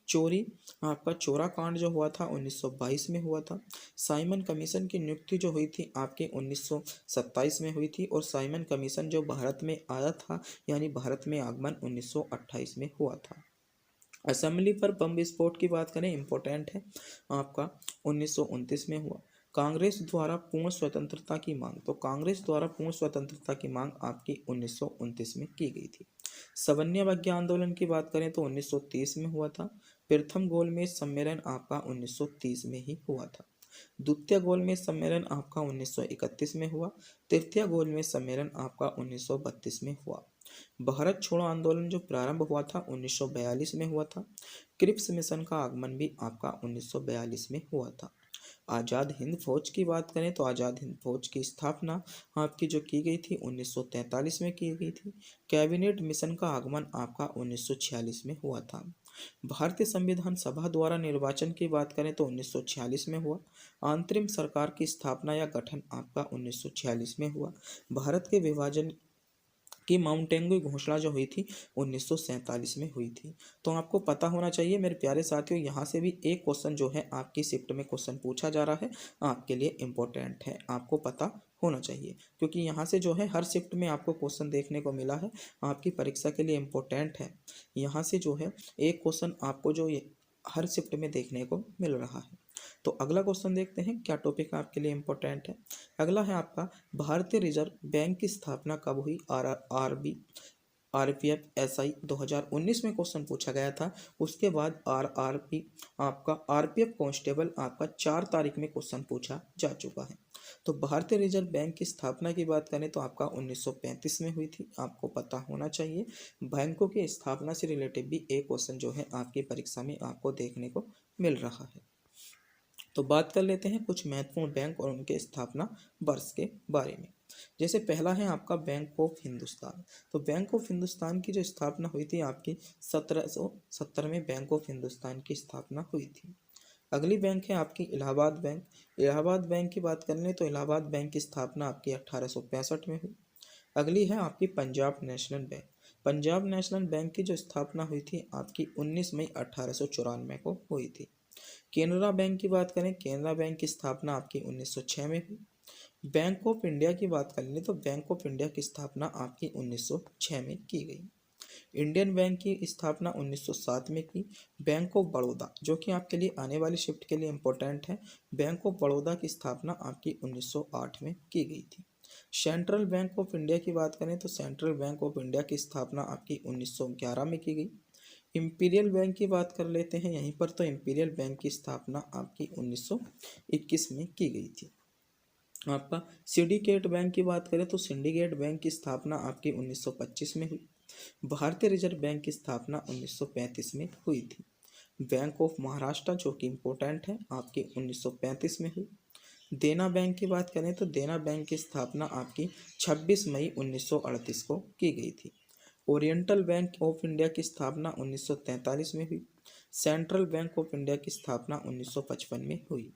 चोरी आपका चोरा कांड जो हुआ था 1922 में हुआ था। साइमन कमीशन की नियुक्ति जो हुई थी आपके 1927 में हुई थी, और साइमन कमीशन जो भारत में आया था यानी भारत में आगमन 1928 में हुआ था। असेंबली पर बम विस्फोट की बात करें, इंपॉर्टेंट है, आपका 1929 में हुआ। कांग्रेस द्वारा पूर्ण स्वतंत्रता की मांग, तो कांग्रेस द्वारा पूर्ण स्वतंत्रता की मांग आपकी 1929 में की गई थी। सवर्ण आंदोलन की बात करें तो 1930 में हुआ था। प्रथम गोलमेज सम्मेलन आपका 1930 में ही हुआ था। द्वितीय गोलमेज सम्मेलन आपका 1931 में हुआ। तृतीय गोलमेज सम्मेलन आपका 1932 में हुआ। भारत छोड़ो आंदोलन जो प्रारंभ हुआ था 1942 में हुआ था। क्रिप्स मिशन का आगमन भी आपका 1942 में हुआ था। आज़ाद हिंद फौज की बात करें तो आज़ाद हिंद फौज की स्थापना आपकी जो की गई थी 1943 में की गई थी। कैबिनेट मिशन का आगमन आपका 1946 में हुआ था। भारतीय संविधान सभा द्वारा निर्वाचन की बात करें तो 1946 में हुआ। अंतरिम सरकार की स्थापना या गठन आपका 1946 में हुआ। भारत के विभाजन कि माउंटेंगू की घोषणा जो हुई थी 1947 में हुई थी। तो आपको पता होना चाहिए मेरे प्यारे साथियों, यहाँ से भी एक क्वेश्चन जो है आपकी शिफ्ट में क्वेश्चन पूछा जा रहा है, आपके लिए इम्पोर्टेंट है, आपको पता होना चाहिए, क्योंकि यहाँ से जो है हर शिफ्ट में आपको क्वेश्चन देखने को मिला है, आपकी परीक्षा के लिए इम्पोर्टेंट है। यहाँ से जो है एक क्वेश्चन आपको जो ये हर शिफ्ट में देखने को मिल रहा है। तो अगला क्वेश्चन देखते हैं क्या टॉपिक आपके लिए इम्पोर्टेंट है। अगला है आपका, भारतीय रिजर्व बैंक की स्थापना कब हुई। आरबी आरपीएफ एसआई 2019 में क्वेश्चन पूछा गया था। उसके बाद आरआरपी आपका आरपीएफ कांस्टेबल आपका 4 तारीख में क्वेश्चन पूछा जा चुका है। तो भारतीय रिजर्व बैंक की स्थापना की बात करें तो आपका 1935 में हुई थी, आपको पता होना चाहिए। बैंकों की स्थापना से रिलेटेड भी एक क्वेश्चन जो है आपकी परीक्षा में आपको देखने को मिल रहा है। तो बात कर लेते हैं कुछ महत्वपूर्ण बैंक और उनके स्थापना वर्ष के बारे में। जैसे पहला है आपका बैंक ऑफ हिंदुस्तान। तो बैंक ऑफ हिंदुस्तान की जो स्थापना हुई थी आपकी 1770 में बैंक ऑफ हिंदुस्तान की स्थापना हुई थी। अगली बैंक है आपकी इलाहाबाद बैंक। इलाहाबाद बैंक की बात कर लें तो इलाहाबाद बैंक की स्थापना आपकी 1865 में हुई। अगली है आपकी Punjab national bank. Punjab national bank की जो स्थापना हुई थी आपकी 19 मई 1894 को हुई थी। केनरा बैंक की बात करें, केनरा बैंक की स्थापना आपकी 1906 में हुई। बैंक ऑफ इंडिया की बात कर लें तो बैंक ऑफ इंडिया की स्थापना आपकी 1906 में की गई। इंडियन बैंक की स्थापना 1907 में की। बैंक ऑफ बड़ौदा जो कि आपके लिए आने वाली शिफ्ट के लिए इम्पोर्टेंट है, बैंक ऑफ बड़ौदा की स्थापना आपकी 1908 में की गई थी। सेंट्रल बैंक ऑफ इंडिया की बात करें तो सेंट्रल बैंक ऑफ इंडिया की स्थापना आपकी 1911 में की गई। इंपीरियल बैंक की बात कर लेते हैं यहीं पर, तो इंपीरियल बैंक की स्थापना आपकी 1921 में की गई थी। आपका सिंडिकेट बैंक की बात करें तो सिंडिकेट बैंक की स्थापना आपकी 1925 में हुई। भारतीय रिजर्व बैंक की स्थापना 1935 में हुई थी। बैंक ऑफ महाराष्ट्र जो कि इम्पोर्टेंट है आपकी 1935 में हुई। देना बैंक की बात करें तो देना बैंक की स्थापना आपकी 26 मई 1938 को की गई थी। ओरिएंटल बैंक ऑफ इंडिया की स्थापना 1943 में हुई। सेंट्रल बैंक ऑफ इंडिया की स्थापना 1955 में हुई।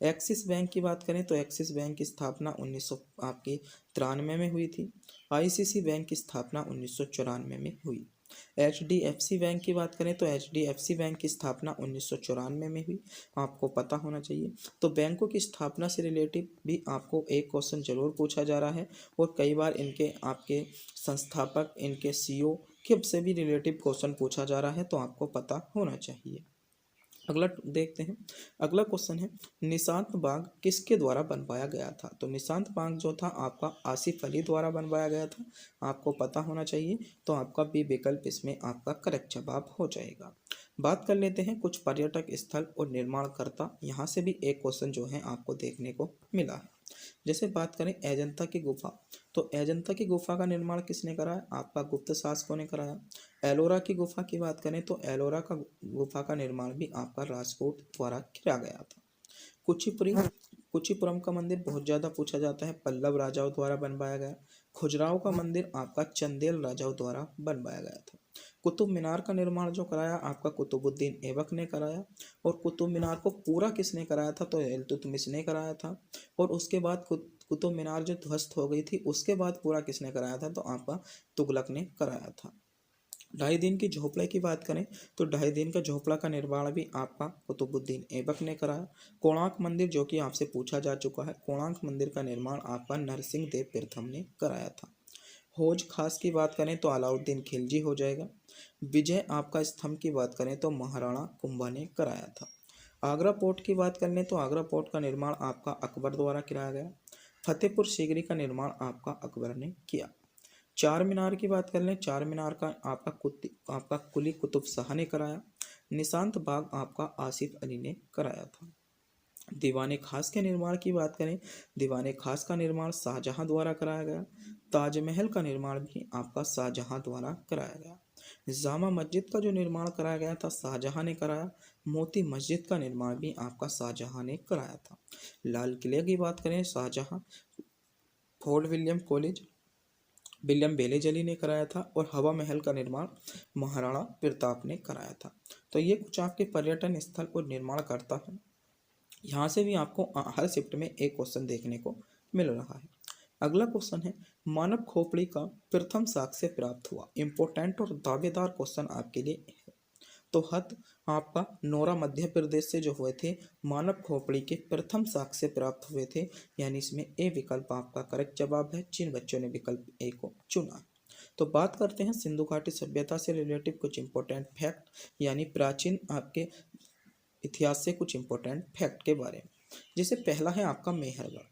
एक्सिस बैंक की बात करें तो एक्सिस बैंक की स्थापना 1993 में हुई थी। आईसीसी बैंक की स्थापना 1994 में हुई। एचडीएफसी बैंक की बात करें तो एचडीएफसी बैंक की स्थापना 1994 में हुई, आपको पता होना चाहिए। तो बैंकों की स्थापना से रिलेटिव भी आपको एक क्वेश्चन जरूर पूछा जा रहा है, और कई बार इनके आपके संस्थापक इनके सीईओ के से भी रिलेटिव क्वेश्चन पूछा जा रहा है, तो आपको पता होना चाहिए। अगला देखते हैं। अगला क्वेश्चन है, निशांत बाग किसके द्वारा बनवाया गया था। तो निशांत बाग जो था आपका आसिफ अली द्वारा बनवाया गया था, आपको पता होना चाहिए। तो आपका बी विकल्प इसमें आपका करेक्ट जवाब हो जाएगा। बात कर लेते हैं कुछ पर्यटक स्थल और निर्माणकर्ता। यहाँ से भी एक क्वेश्चन जो है आपको देखने को मिला है। जैसे बात करें अजंता की गुफा, तो अजंता की गुफा का निर्माण किसने कराया, आपका गुप्त शासकों ने कराया। एलोरा की गुफा की बात करें तो एलोरा का गुफा का निर्माण भी आपका राजकोट द्वारा किया गया था। कुचिपुरी कुचिपुरम का मंदिर बहुत ज़्यादा पूछा जाता है, पल्लव राजाओं द्वारा बनवाया गया। खुजराहो का मंदिर आपका चंदेल राजाओं द्वारा बनवाया गया था। कुतुब मीनार का निर्माण जो कराया आपका कुतुबुद्दीन ऐबक ने कराया। और कुतुब मीनार को पूरा किसने कराया था, तो इल्तुतमिश ने कराया था। और उसके बाद कुतुब मीनार जो ध्वस्त हो गई थी उसके बाद पूरा किसने कराया था, तो आपका तुगलक ने कराया था। 2.5 दिन की झोपड़े की बात करें तो 2.5 दिन का झोपड़ा का निर्माण भी आपका कुतुबुद्दीन ऐबक ने कराया। कोणार्क मंदिर जो कि आपसे पूछा जा चुका है, कोणार्क मंदिर का निर्माण आपका नरसिंह देव प्रथम ने कराया था। हौज खास की बात करें तो अलाउद्दीन खिलजी हो जाएगा। विजय आपका स्तंभ की बात करें तो महाराणा कुंभा ने कराया था। आगरा पोर्ट की बात कर लें तो आगरा पोर्ट का निर्माण आपका अकबर द्वारा कराया गया। फतेहपुर सीकरी का निर्माण आपका अकबर ने किया। चार मीनार की बात कर लें, चार मीनार का आपका कुली कुतुब शाह ने कराया। निशांत बाग आपका आसिफ अली ने कराया था। दीवाने खास के निर्माण की बात करें, दीवाने खास का निर्माण शाहजहां द्वारा कराया गया। ताजमहल का निर्माण भी आपका शाहजहां द्वारा कराया गया। जामा मस्जिद का जो निर्माण कराया गया था शाहजहां ने कराया। मोती मस्जिद का निर्माण भी आपका शाहजहां ने कराया था। लाल किले की बात करें Shah Jahan. Fort William college William Wellesley ने कराया था। और हवा महल का निर्माण महाराणा प्रताप ने कराया था। तो ये कुछ आपके पर्यटन स्थल और निर्माण करता है। यहाँ से भी आपको हर शिफ्ट में एक क्वेश्चन देखने को मिल रहा है। अगला क्वेश्चन है मानव खोपड़ी का प्रथम साक्ष्य प्राप्त हुआ। इंपॉर्टेंट और दावेदार क्वेश्चन आपके लिए है। तो हत आपका नोरा मध्य प्रदेश से जो हुए थे मानव खोपड़ी के प्रथम साक्ष्य प्राप्त हुए थे, यानी इसमें ए विकल्प आपका करेक्ट जवाब है जिन बच्चों ने विकल्प ए को चुना। तो बात करते हैं सिंधु घाटी सभ्यता से रिलेटिव कुछ इंपॉर्टेंट फैक्ट, यानी प्राचीन आपके इतिहास से कुछ इंपॉर्टेंट फैक्ट के बारे में। जैसे पहला है आपका मेहरगढ़।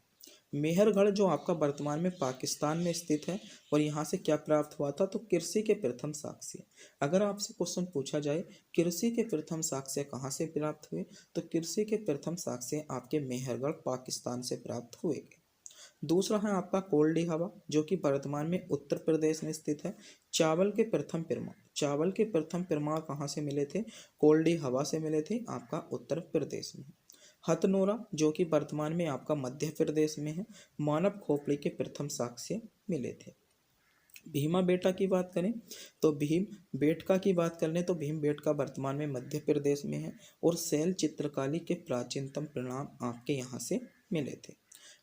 मेहरगढ़ जो आपका वर्तमान में पाकिस्तान में स्थित है, और यहाँ से क्या प्राप्त हुआ था, तो कृषि के प्रथम साक्ष्य। अगर आपसे क्वेश्चन पूछा जाए कृषि के प्रथम साक्ष्य कहाँ से प्राप्त हुए, तो कृषि के प्रथम साक्ष्य आपके मेहरगढ़ पाकिस्तान से प्राप्त हुए। दूसरा है आपका कोल्डी हवा जो कि वर्तमान में उत्तर प्रदेश में स्थित है। चावल के प्रथम प्रमाण, चावल के प्रथम प्रमाण कहाँ से मिले थे, कोल्डी हवा से मिले थे आपका उत्तर प्रदेश में। हथनोरा जो कि वर्तमान में आपका मध्य प्रदेश में है, मानव खोपड़ी के प्रथम साक्ष्य मिले थे। भीमा बेटा की बात करें तो भीम बेटका की बात कर लें तो भीम बेटका वर्तमान में मध्य प्रदेश में है, और शैल चित्रकाली के प्राचीनतम परिणाम आपके यहाँ से मिले थे।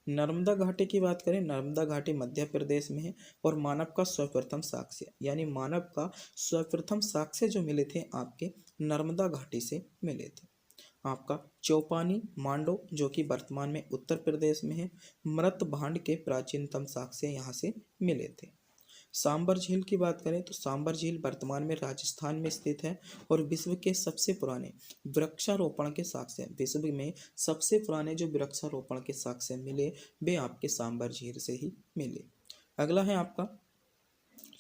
नर्मदा घाटी की बात करें, नर्मदा घाटी मध्य प्रदेश में है, और मानव का सर्वप्रथम साक्ष्य, यानी मानव का सर्वप्रथम साक्ष्य जो मिले थे आपके नर्मदा घाटी से मिले थे। आपका चौपानी मांडो जो कि वर्तमान में उत्तर प्रदेश में है, मृत भांड के प्राचीनतम साक्ष्य यहाँ से मिले थे। सांबर झील की बात करें तो सांबर झील वर्तमान में राजस्थान में स्थित है, और विश्व के सबसे पुराने वृक्षारोपण के साक्ष्य, विश्व में सबसे पुराने जो वृक्षारोपण के साक्ष्य मिले वे आपके सांबर झील से ही मिले। अगला है आपका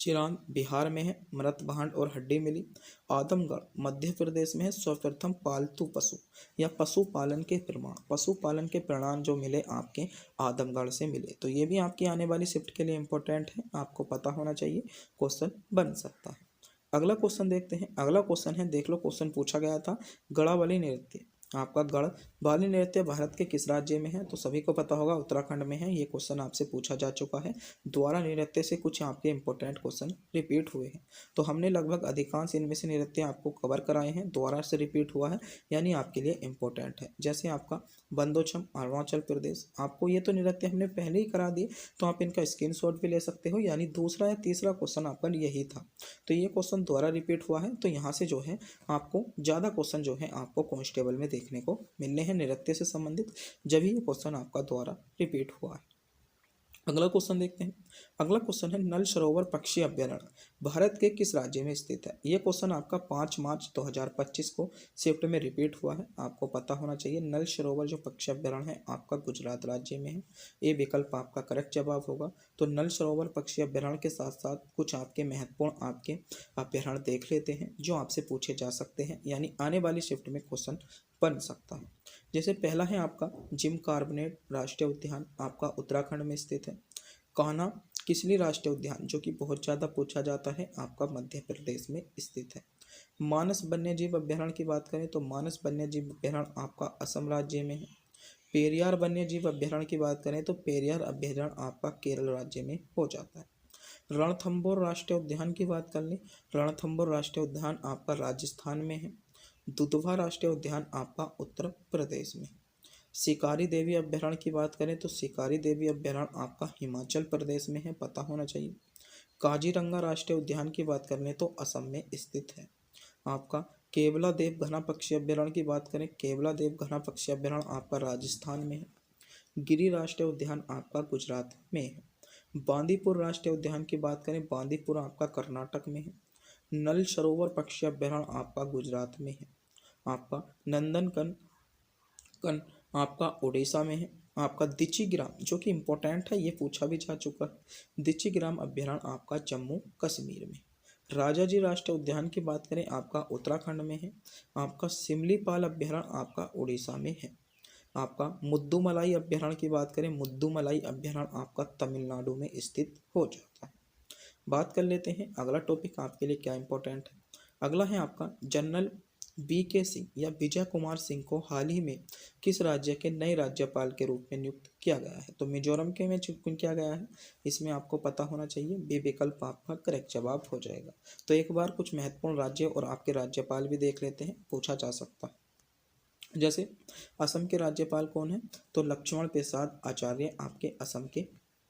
चिरांद बिहार में है, मृत भांड और हड्डी मिली। आदमगढ़ मध्य प्रदेश में है, सर्वप्रथम पालतू पशु या पशुपालन के प्रमाण, पशुपालन के प्रमाण जो मिले आपके आदमगढ़ से मिले। तो ये भी आपकी आने वाली शिफ्ट के लिए इंपॉर्टेंट है, आपको पता होना चाहिए, क्वेश्चन बन सकता है। अगला क्वेश्चन देखते हैं। अगला क्वेश्चन है, देख लो क्वेश्चन पूछा गया था गड़ावली नृत्य। आपका गढ़वाली नृत्य भारत के किस राज्य में है, तो सभी को पता होगा उत्तराखंड में है। ये क्वेश्चन आपसे पूछा जा चुका है। द्वारा नृत्य से कुछ आपके इंपॉर्टेंट क्वेश्चन रिपीट हुए हैं, तो हमने लगभग अधिकांश इनमें से नृत्य आपको कवर कराए हैं। द्वारा से रिपीट हुआ है यानी आपके लिए इंपॉर्टेंट है। जैसे आपका बंदोछम अरुणाचल प्रदेश, आपको ये तो नृत्य हमने पहले ही करा दिए, तो आप इनका स्क्रीनशॉट भी ले सकते हो, यानी दूसरा या तीसरा क्वेश्चन आपका यही था। तो ये क्वेश्चन द्वारा रिपीट हुआ है, तो यहाँ से जो है आपको ज़्यादा क्वेश्चन जो है आपको कांस्टेबल में देखने को मिलने हैं नृत्य से संबंधित, जब ये क्वेश्चन आपका द्वारा रिपीट हुआ है। अगला क्वेश्चन देखते हैं। अगला क्वेश्चन है नल सरोवर पक्षी अभ्यारण्य भारत के किस राज्य में स्थित है। ये क्वेश्चन आपका 5 मार्च 2025 को शिफ्ट में रिपीट हुआ है, आपको पता होना चाहिए। नल सरोवर जो पक्षी अभ्यारण्य है आपका गुजरात राज्य में है, ये विकल्प आपका करेक्ट जवाब होगा। तो नल सरोवर पक्षी अभ्यारण्य के साथ साथ कुछ आपके महत्वपूर्ण आपके अभ्यारण्य देख लेते हैं जो आपसे पूछे जा सकते हैं, यानी आने वाली शिफ्ट में क्वेश्चन बन सकता है। जैसे पहला है आपका जिम कार्बनेट राष्ट्रीय उद्यान आपका उत्तराखंड में स्थित है। कान्हा किसली राष्ट्रीय उद्यान जो कि बहुत ज़्यादा पूछा जाता है आपका मध्य प्रदेश में स्थित है। मानस वन्यजीव अभ्यारण्य की बात करें तो मानस वन्यजीव अभ्यारण्य आपका असम राज्य में है। पेरियार वन्यजीव अभ्यारण्य की बात करें तो पेरियार अभ्यारण्य आपका केरल राज्य में हो जाता है। रणथंभौर राष्ट्रीय उद्यान की बात कर लें, रणथंभौर राष्ट्रीय उद्यान आपका राजस्थान में है। दुधवा राष्ट्रीय उद्यान आपका उत्तर प्रदेश में। शिकारी देवी अभ्यारण्य की बात करें तो शिकारी देवी अभ्यारण्य आपका हिमाचल प्रदेश में है, पता होना चाहिए। काजीरंगा राष्ट्रीय उद्यान की बात कर लें तो असम में स्थित है। आपका केवला देव घना पक्षी अभ्यारण्य की बात करें, केवला देव घना पक्षी अभ्यारण्य आपका राजस्थान में है। गिरी राष्ट्रीय उद्यान आपका गुजरात में है। बांदीपुर राष्ट्रीय उद्यान की बात करें, बांदीपुर आपका कर्नाटक में है। नल सरोवर पक्षी अभ्यारण्य आपका गुजरात में है। आपका नंदनकन कन आपका उड़ीसा में है। आपका दिचिग्राम जो कि इम्पोर्टेंट है, ये पूछा भी जा चुका है, दिचिग्राम अभ्यारण्य आपका जम्मू कश्मीर में। राजाजी राष्ट्रीय उद्यान की बात करें आपका उत्तराखंड में है। आपका सिमलीपाल अभ्यारण्य आपका उड़ीसा में है। आपका मुद्दुमलाई अभ्यारण्य की बात करें, मुद्दुमलाई अभ्यारण्य आपका तमिलनाडु में स्थित हो जाता है। बात कर लेते हैं अगला टॉपिक आपके लिए क्या इंपॉर्टेंट है। अगला है आपका जनरल BK सिंह या विजय कुमार सिंह को हाल ही में किस राज्य के नए राज्यपाल के रूप में नियुक्त किया गया है। तो मिजोरम के में चुन किया गया है, इसमें आपको पता होना चाहिए, बे विकल्प आपका करेक्ट जवाब हो जाएगा। तो एक बार कुछ महत्वपूर्ण राज्य और आपके राज्यपाल भी देख लेते हैं, पूछा जा सकता है। जैसे असम के राज्यपाल कौन है, तो लक्ष्मण प्रसाद आचार्य आपके असम के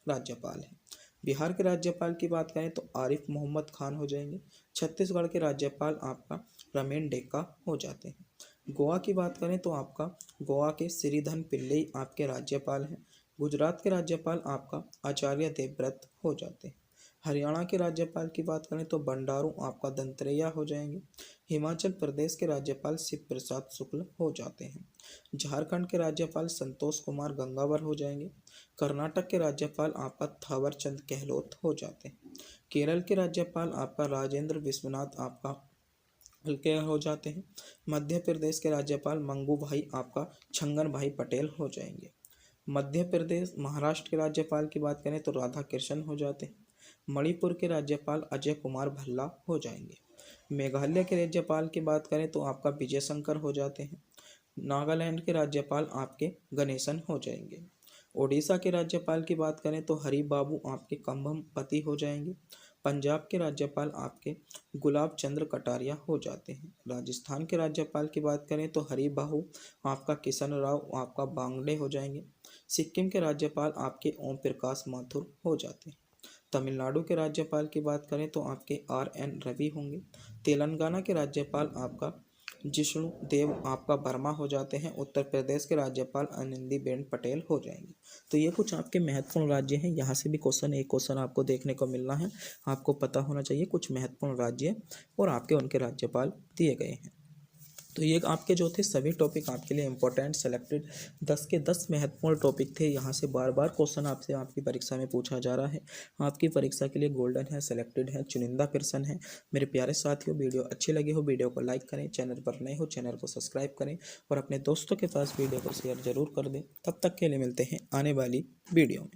राज्यपाल हैं। बिहार के राज्यपाल की बात करें तो आरिफ मोहम्मद खान हो जाएंगे। छत्तीसगढ़ के राज्यपाल आपका रमेन डेका हो जाते हैं। गोवा की बात करें तो आपका गोवा के श्रीधन पिल्लई आपके राज्यपाल हैं। गुजरात के राज्यपाल आपका आचार्य देवव्रत हो जाते हैं। हरियाणा के राज्यपाल की बात करें तो बंडारू आपका दंतरेया हो जाएंगे। हिमाचल प्रदेश के राज्यपाल शिव प्रसाद शुक्ल हो जाते हैं। झारखंड के राज्यपाल संतोष कुमार गंगावर हो जाएंगे। कर्नाटक के राज्यपाल आपका थावर चंद गहलोत हो जाते हैं। केरल के राज्यपाल आपका राजेंद्र विश्वनाथ आपका हल्के हो जाते हैं। मध्य प्रदेश के राज्यपाल मंगू भाई आपका छंगन भाई पटेल हो जाएंगे। मध्य प्रदेश महाराष्ट्र के राज्यपाल की बात करें तो राधा कृष्ण हो जाते हैं। मणिपुर के राज्यपाल अजय कुमार भल्ला हो जाएंगे। मेघालय के राज्यपाल की बात करें तो आपका विजय शंकर हो जाते हैं। नागालैंड के राज्यपाल आपके गणेशन हो जाएंगे। ओडिशा के राज्यपाल की बात करें तो हरि बाबू आपके कंभमपति हो जाएंगे। पंजाब के राज्यपाल आपके गुलाब चंद्र कटारिया हो जाते हैं। राजस्थान के राज्यपाल की बात करें तो हरि बाहू आपका किशन राव आपका बांगड़े हो जाएंगे। सिक्किम के राज्यपाल आपके ओम प्रकाश माथुर हो जाते हैं। तमिलनाडु के राज्यपाल की बात करें तो आपके RN रवि होंगे। तेलंगाना के राज्यपाल आपका जिष्णु देव आपका वर्मा हो जाते हैं। उत्तर प्रदेश के राज्यपाल आनंदीबेन पटेल हो जाएंगे। तो ये कुछ आपके महत्वपूर्ण राज्य हैं। यहाँ से भी एक क्वेश्चन आपको देखने को मिलना है। आपको पता होना चाहिए कुछ महत्वपूर्ण राज्य और आपके उनके राज्यपाल दिए गए हैं। तो ये आपके जो थे सभी टॉपिक आपके लिए इंपॉर्टेंट सेलेक्टेड 10 के 10 महत्वपूर्ण टॉपिक थे। यहाँ से बार बार क्वेश्चन आपसे आपकी परीक्षा में पूछा जा रहा है। आपकी परीक्षा के लिए गोल्डन है, सेलेक्टेड है, चुनिंदा प्रश्न है। मेरे प्यारे साथियों, वीडियो अच्छी लगी हो वीडियो को लाइक करें, चैनल पर नए हो चैनल को सब्सक्राइब करें और अपने दोस्तों के पास वीडियो को शेयर जरूर कर दें। तब तक के लिए मिलते हैं आने वाली वीडियो में।